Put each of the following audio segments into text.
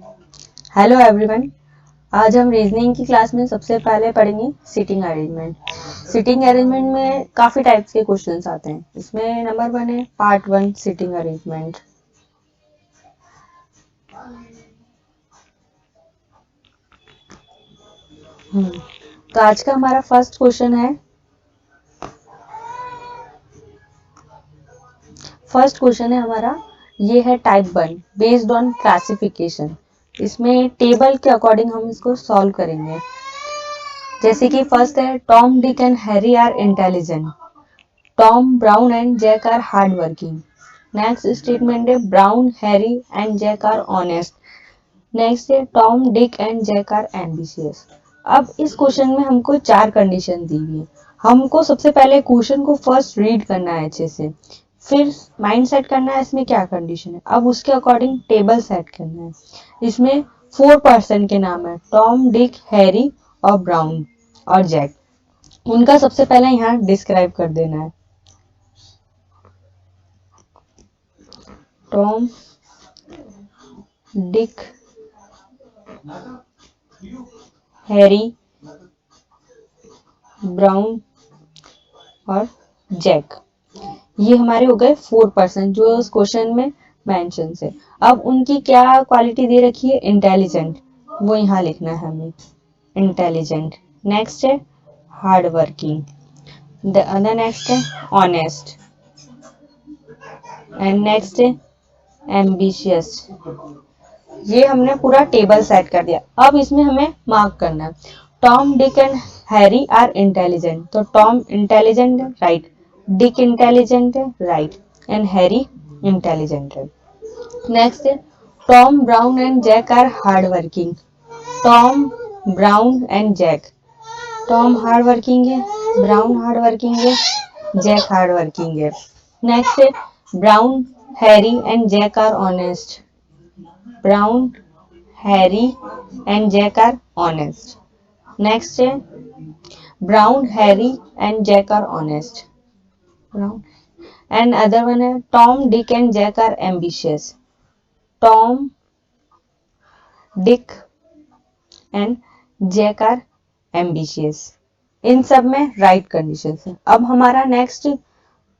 Hello everyone. आज हम reasoning की क्लास में सबसे पहले पढ़ेंगे सिटिंग अरेंजमेंट। सिटिंग अरेंजमेंट में काफी टाइप्स के क्वेश्चंस आते हैं। इसमें नंबर 1 है पार्ट 1 सिटिंग अरेंजमेंट। तो आज का हमारा फर्स्ट क्वेश्चन है। फर्स्ट क्वेश्चन है हमारा, ये है टाइप 1 बेस्ड ऑन क्लासिफिकेशन। इसमें टेबल के अकॉर्डिंग हम इसको सॉल्व करेंगे। जैसे कि फर्स्ट है Tom Dick and Harry are intelligent, Tom Brown and Jack are hard working. Next statement है Brown Harry and Jack are honest. Next है Tom Dick and Jack are ambitious. अब इस क्वेश्चन में हमको 4 कंडीशन दी हुई है। हमको सबसे पहले क्वेश्चन को फर्स्ट रीड करना है अच्छे से, फिर माइंड सेट करना है इसमें क्या कंडीशन है, अब उसके अकॉर्डिंग टेबल सेट करना है। इसमें 4 पर्सन के नाम है टॉम डिक हैरी और ब्राउन और जैक। उनका सबसे पहले यहाँ डिस्क्राइब कर देना है। टॉम डिक हैरी ब्राउन और जैक, ये हमारे हो गए 4 पर्सन जो उस क्वेश्चन में मेंशन है। अब उनकी क्या क्वालिटी दे रखी है, इंटेलिजेंट, वो यहाँ लिखना है हमें, इंटेलिजेंट। नेक्स्ट है hard working, the other next है ऑनेस्ट एंड नेक्स्ट है एम्बिशियस। ये हमने पूरा टेबल सेट कर दिया। अब इसमें हमें मार्क करना है। Tom Dick and Harry are intelligent, तो टॉम इंटेलिजेंट है, राइट। डिक इंटेलिजेंट है, राइट। एंड हैरी इंटेलिजेंट है। नेक्स्ट है Tom Brown and Jack are hard working, Tom Brown and Jack, Tom hard working है, Brown hard working है, Jack hard working है। Next है Brown Harry and Jack are honest, Brown Harry and Jack are honest. Next है Brown Harry and Jack are honest, brown. And other one है Tom Dick and Jack are ambitious, Tom Dick and Jack are ambitious. इन सब में right condition है। अब हमारा next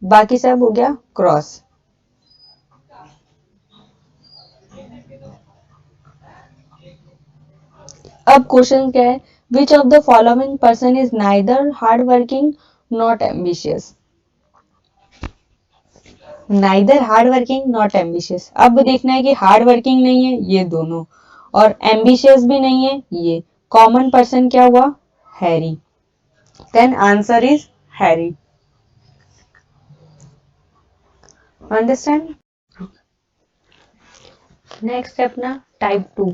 बाकी सब हो गया क्रॉस। अब क्वेश्चन क्या है, which of the following person is neither hard working not ambitious. Neither hard working not ambitious, अब देखना है कि हार्ड वर्किंग नहीं है ये दोनों, और एम्बिशियस भी नहीं है ये। कॉमन पर्सन क्या हुआ, Harry. Then answer is Harry. Understand. Next है अपना टाइप 2।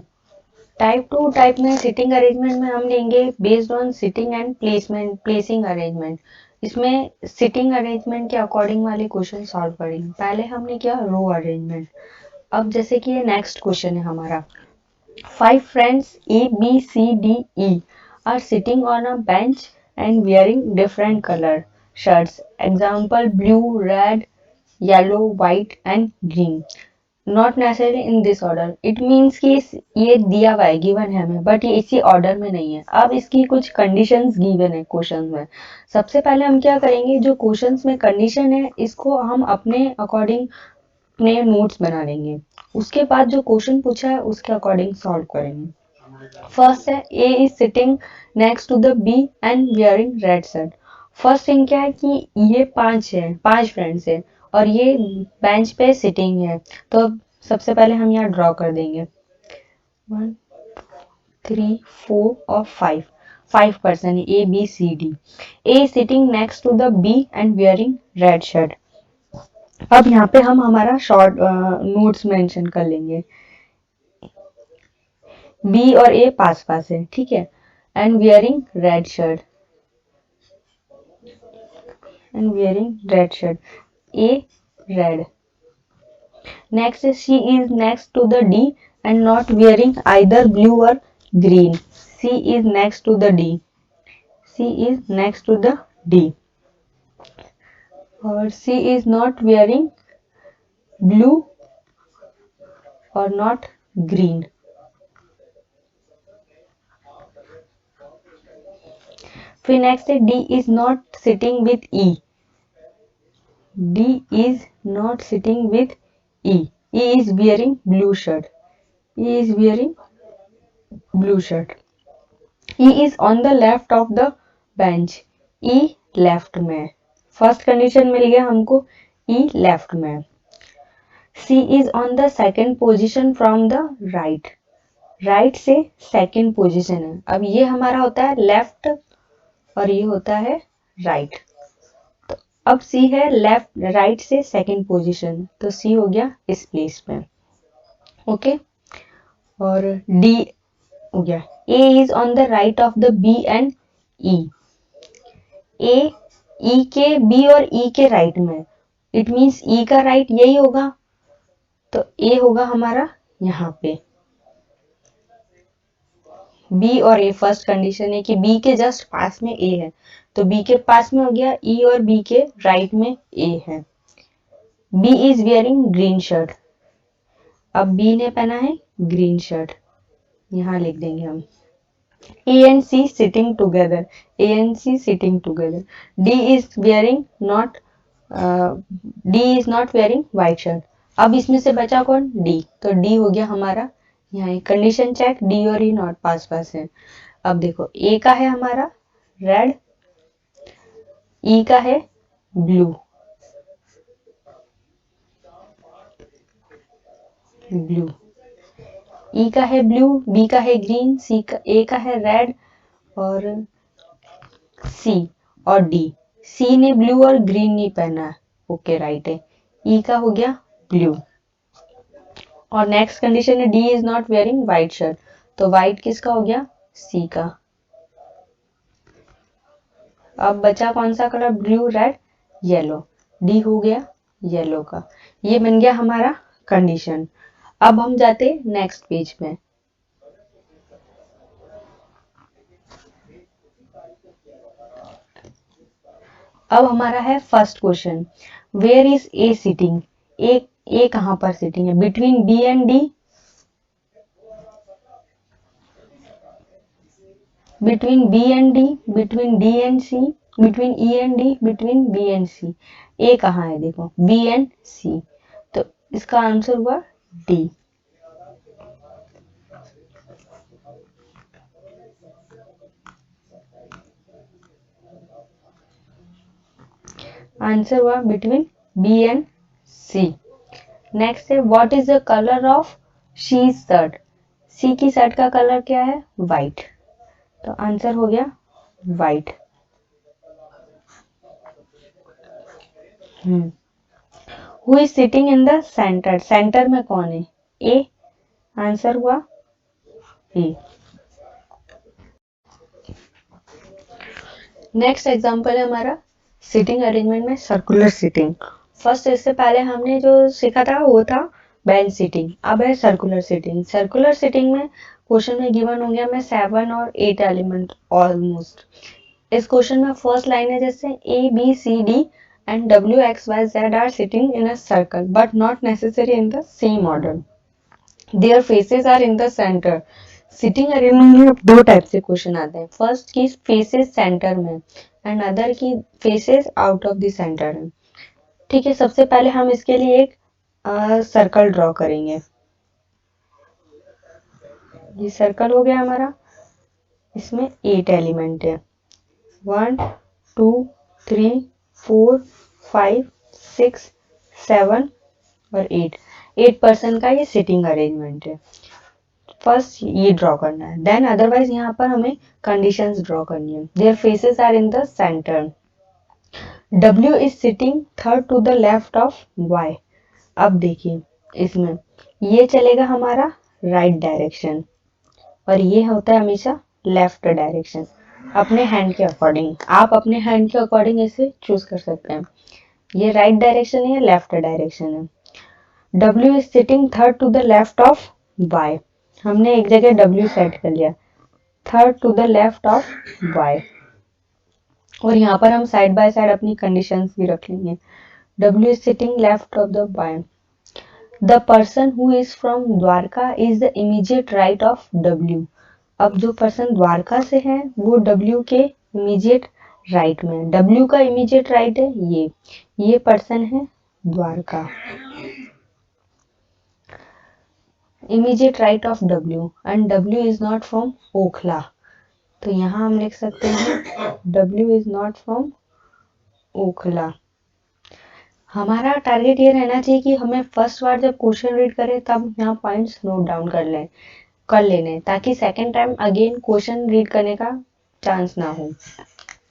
टाइप में सिटिंग अरेंजमेंट में हम लेंगे based on sitting and placement placing arrangement. इसमें सिटिंग अरेंजमेंट के अकॉर्डिंग वाले क्वेश्चन सॉल्व करेंगे। पहले हमने किया रो अरेंजमेंट। अब जैसे कि ये नेक्स्ट क्वेश्चन है हमारा, 5 friends A, B, C, D, E are sitting on a bench and wearing different color shirts. Example blue, red, yellow, white and green. Not necessary in this order, it means कि ये दिया हुआ है, given है हमें, but ये इसी order में नहीं है। अब इसकी कुछ कंडीशंस गिवन है क्वेश्चन में। सबसे पहले हम क्या करेंगे, जो क्वेश्चंस में कंडीशन है इसको हम अपने अकॉर्डिंग अपने नोट्स बना लेंगे। उसके बाद जो क्वेश्चन पूछा है उसके अकॉर्डिंग सॉल्व करेंगे। फर्स्ट है A is sitting next to the B and wearing red shirt. First thing क्या है कि ये 5 फ्रेंड्स है और ये बेंच पे सिटिंग है। तो सबसे पहले हम यहाँ ड्रॉ कर देंगे 1 3 4 और 5 पर्सन है, A B C D. A sitting next to the B and wearing red shirt. अब यहाँ पे हम हमारा शॉर्ट नोट्स मेंशन कर लेंगे। बी और ए पास पास है, ठीक है। And wearing red shirt, and wearing red shirt, A red. Next C is next to the D and not wearing either blue और green. C is next to the D, C is next to the D. और C is not wearing blue और not green. फिर next है D is not sitting with E, D is not sitting with E, E is wearing blue shirt, E is wearing blue shirt, E is on the left of the bench, E left में, first condition मिल गया हमको, E left में। C is on the second position from the right, right से second position है, अब ये हमारा होता है लेफ्ट और ये होता है राइट, तो अब सी है लेफ्ट राइट से सेकेंड पोजिशन, तो सी हो गया इस प्लेस में, ओके। और डी हो गया, A is on the right of the B and E, A E के बी और ई के राइट में, इट मीन्स ई का राइट यही होगा, तो ए होगा हमारा यहाँ पे, बी और ए फर्स्ट कंडीशन है कि बी के जस्ट पास में ए है, तो बी के पास में हो गया, ई और बी के राइट में ए है। B is wearing green shirt, अब बी ने पहना है ग्रीन शर्ट, यहाँ लिख देंगे हम। A and C sitting together, A and C sitting together, D is wearing not, D is not wearing white shirt, अब इसमें से बचा कौन, डी, तो डी हो गया हमारा यहाँ कंडीशन चेक, डी और ई नॉट पास पास है। अब देखो ए का है हमारा रेड, ई का है ब्लू, ब्लू, ई का है ब्लू, बी का है ग्रीन, सी का ए का है रेड और सी और डी, सी ने ब्लू और ग्रीन नहीं पहना है, ओके राइट है, ई का हो गया ब्लू। और नेक्स्ट कंडीशन है D is not wearing white shirt, तो व्हाइट किसका हो गया, सी का। अब बचा कौन सा colour, blue red yellow, D हो गया येलो का, ये बन गया हमारा कंडीशन। अब हम जाते नेक्स्ट पेज में, अब हमारा है first question, where is A sitting, A कहां पर सिटिंग है, between B and D, between B and D, between D and C, between E and D, between B and C, A कहां है देखो, बी एंड सी, तो इसका answer हुआ D. Answer हुआ between B and C. Next है what is the colour of she shirt, C की shirt का कलर क्या है, व्हाइट, तो आंसर हो गया white. Who is sitting in the centre, centre में कौन है, ए, आंसर हुआ ए। नेक्स्ट एग्जांपल है हमारा सिटिंग अरेंजमेंट में सर्कुलर सिटिंग। फर्स्ट इससे पहले हमने जो सीखा था वो था बेंच सिटिंग, अब है सर्कुलर सिटिंग। सर्कुलर सिटिंग में क्वेश्चन में गिवन हो गया मैं 7 और 8 एलिमेंट ऑलमोस्ट। इस क्वेश्चन में फर्स्ट लाइन है जैसे A B C D and W X Y Z are sitting in a circle but not necessary in the same order, their faces are in the centre. Sitting arrangement में दो type से question आते हैं, first की faces centre में and other की faces out of the centre है। ठीक है, सबसे पहले हम इसके लिए एक सर्कल ड्रॉ करेंगे। ये सर्कल हो गया हमारा, इसमें 8 एलिमेंट है, 1 2 3 4 5 6 7 और 8 पर्सन का ये सिटिंग अरेंजमेंट है। फर्स्ट ये ड्रॉ करना है, देन अदरवाइज यहाँ पर हमें कंडीशंस ड्रॉ करनी है। Their faces are in the centre, W is sitting third to the left of Y। अब देखिए इसमें ये चलेगा हमारा राइट डायरेक्शन और ये होता है हमेशा लेफ्ट डायरेक्शन, अपने हैंड के अकॉर्डिंग, आप अपने हैंड के अकॉर्डिंग इसे चूज कर सकते हैं। ये राइट डायरेक्शन है, लेफ्ट डायरेक्शन है। W is sitting third to the left of Y, हमने एक जगह W सेट कर लिया, third to the left of Y, और यहाँ पर हम साइड बाय साइड अपनी कंडीशंस भी रख लेंगे। W is sitting left of the Y, the person who is from Dwarka is the immediate right of W। अब जो पर्सन द्वारका से है वो W के इमीडिएट राइट में। W का इमीडिएट राइट है ये पर्सन है Dwarka. Immediate right of W and W is not from Okhla, तो यहाँ हम लिख सकते हैं W is not from Okhla. हमारा टारगेट ये रहना चाहिए कि हमें फर्स्ट बार जब क्वेश्चन रीड करें तब यहाँ पॉइंट्स नोट डाउन कर लेने, ताकि second time again question read करने का चांस ना हो।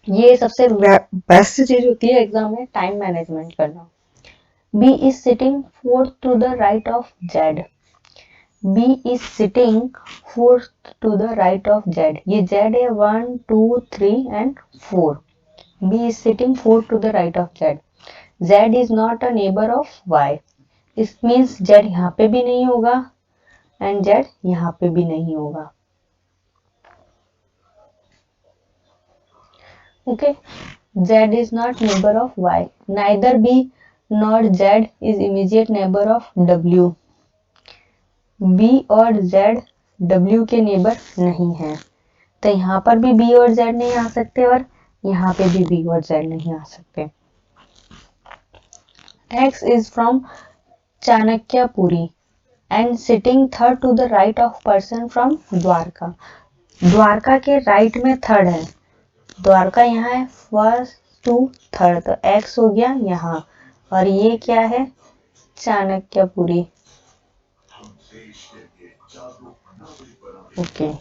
ये सबसे बेस्ट चीज होती है एग्जाम में, टाइम मैनेजमेंट करना। B is sitting fourth to the right of Z. B is sitting fourth to the right of Z. ये Z है 1, 2, 3 and 4. B is sitting fourth to the right of Z. Z is not a neighbor of Y. It means Z यहाँ पे भी नहीं होगा and Z यहाँ पे भी नहीं होगा। Okay, Z is not neighbor of Y. Neither B nor Z is immediate neighbor of W. B और Z W के नेबर नहीं है, तो यहाँ पर भी B और Z नहीं आ सकते और यहाँ पे भी B और Z नहीं आ सकते। X is from Chanakyapuri and sitting third to the right of person from Dwarka. Dwarka के राइट में थर्ड है, द्वारका यहाँ है फर्स्ट टू थर्ड, तो X हो गया यहाँ, और ये क्या है Chanakyapuri. Okay.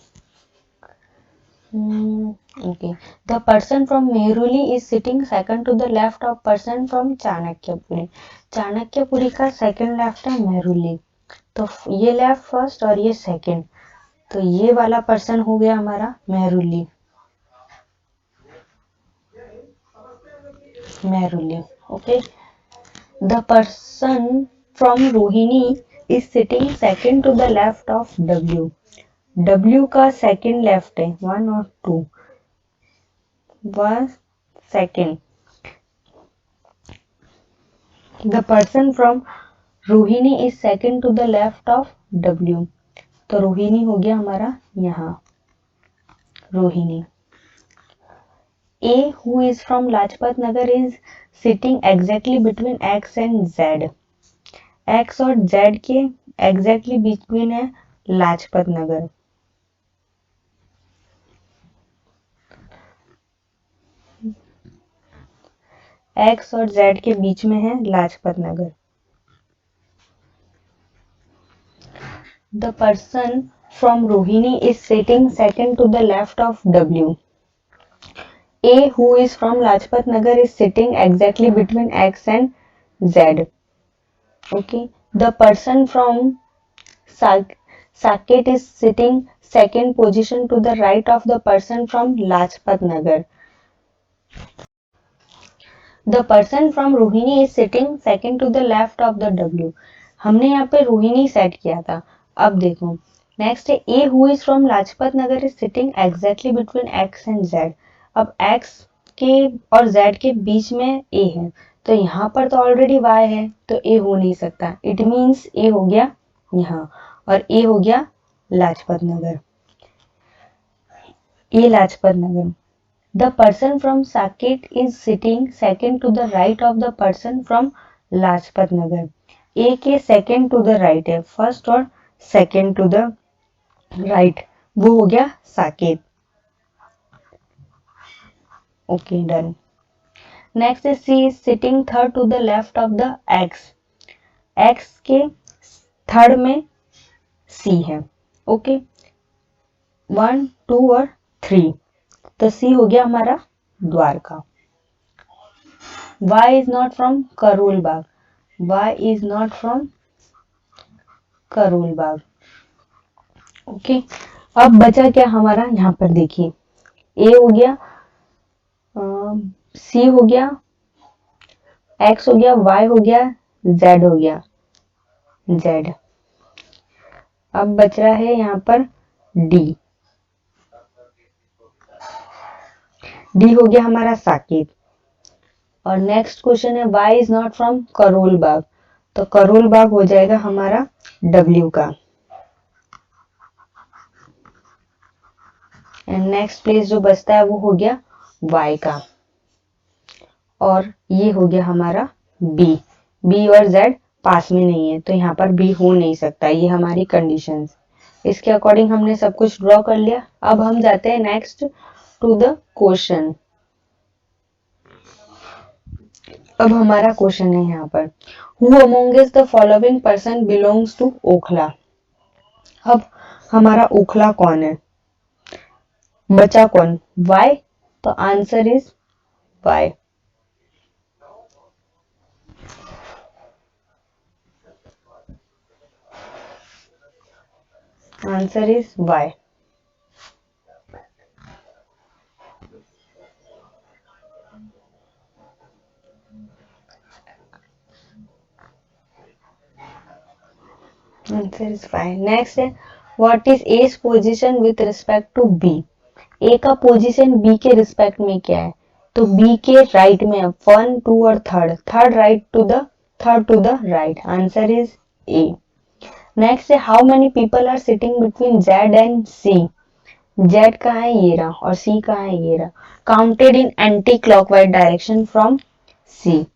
Okay. The person from Mehruli is sitting second to the left of person from Chanakyapuri. Chanakyapuri का सेकंड लेफ्ट है मेहरुली, तो ये लेफ्ट फर्स्ट और ये सेकंड, तो ये वाला पर्सन हो गया हमारा Mehrauli. Okay. The person from Rohini is sitting second to the left of W. W का सेकंड लेफ्ट है 1 और 2, 1 second. The person from Rohini is second to the left of W, तो रोहिणी हो गया हमारा यहाँ Rohini. A who is from Lajpat Nagar is sitting exactly between X and Z. X और Z के exactly between है लाजपत नगर। X और Z के बीच में है Lajpat Nagar. The person from Rohini is sitting second to the left of W. A who is from Lajpat Nagar is sitting exactly between X and Z. Okay. The person from Saket is sitting second position to the right of the person from Lajpat Nagar. The person from Rohini is sitting second to the left of the W. हमने यहाँ पे Rohini set किया था। अब देखो next है A who is from Lajpat Nagar is sitting exactly between X and Z. अब X के और Z के बीच में A है, तो यहाँ पर तो ऑलरेडी Y है, तो A हो नहीं सकता। इट मीन्स A हो गया यहाँ और A हो गया Lajpat Nagar. A Lajpat Nagar. The person from Saket is sitting second to the right of the person from Lajpat Nagar. A के सेकंड टू द राइट है, फर्स्ट और सेकंड टू द राइट, वो हो गया Saket. Okay done. Next is C is sitting third to the left of the X. X के third में C है। Okay 1, 2 और 3, तो C हो गया हमारा Dwarka. Y is not from Karol Bagh. Y is not from Karol Bagh. Okay अब बचा क्या हमारा, यहाँ पर देखिए A हो गया, C हो गया, X हो गया, Y हो गया, Z हो गया, Z। अब बच रहा है यहाँ पर D। D हो गया हमारा साकेत। और नेक्स्ट क्वेश्चन है Y is not from Karol Bagh, तो करोल बाग हो जाएगा हमारा W का। एंड नेक्स्ट प्लेस जो बचता है वो हो गया y का, और ये हो गया हमारा b और z पास में नहीं है तो यहाँ पर b हो नहीं सकता। ये हमारी कंडीशंस। इसके अकॉर्डिंग हमने सब कुछ ड्रॉ कर लिया। अब हम जाते हैं नेक्स्ट टू द क्वेश्चन। अब हमारा क्वेश्चन है यहाँ पर, who amongst the following person belongs to Okhla. अब हमारा ओखला कौन है, बचा कौन, y, तो answer is y। Answer is y। Answer is y। Next है, what is A's position with respect to b। A का पोजीशन बी के रिस्पेक्ट में क्या है, तो बी के राइट में 1, 2 और third right to the right. Answer is A. Next है, how many people are sitting between Z and C. Z कहाँ है, ये रहा, और सी कहाँ है, ये रहा। Counted in anti clockwise direction from C.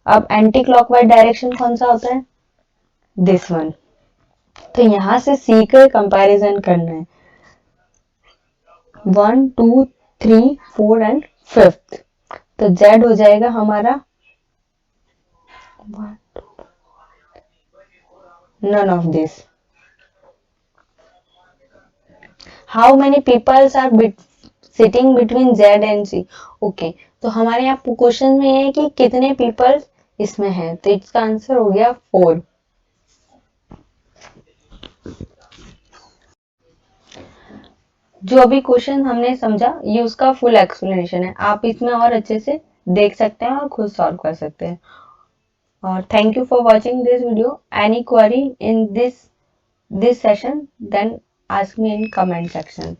अब एंटी क्लॉकवाइज डायरेक्शन कौन सा होता है, दिस वन। तो यहां से सी का कंपैरिजन करना है, 1, 2, 3, 4 एंड 5th। तो जेड हो जाएगा हमारा none of this. How many peoples are sitting between Z and C. Okay, तो हमारे यहाँ क्वेश्चन में है कि कितने पीपल्स इसमें हैं, तो इसका आंसर हो गया 4। जो भी क्वेश्चन हमने समझा ये उसका फुल एक्सप्लेनेशन है, आप इसमें और अच्छे से देख सकते हैं और खुद सॉल्व कर सकते हैं। और thank you for watching this video. Any query in this session, then ask me in comment section.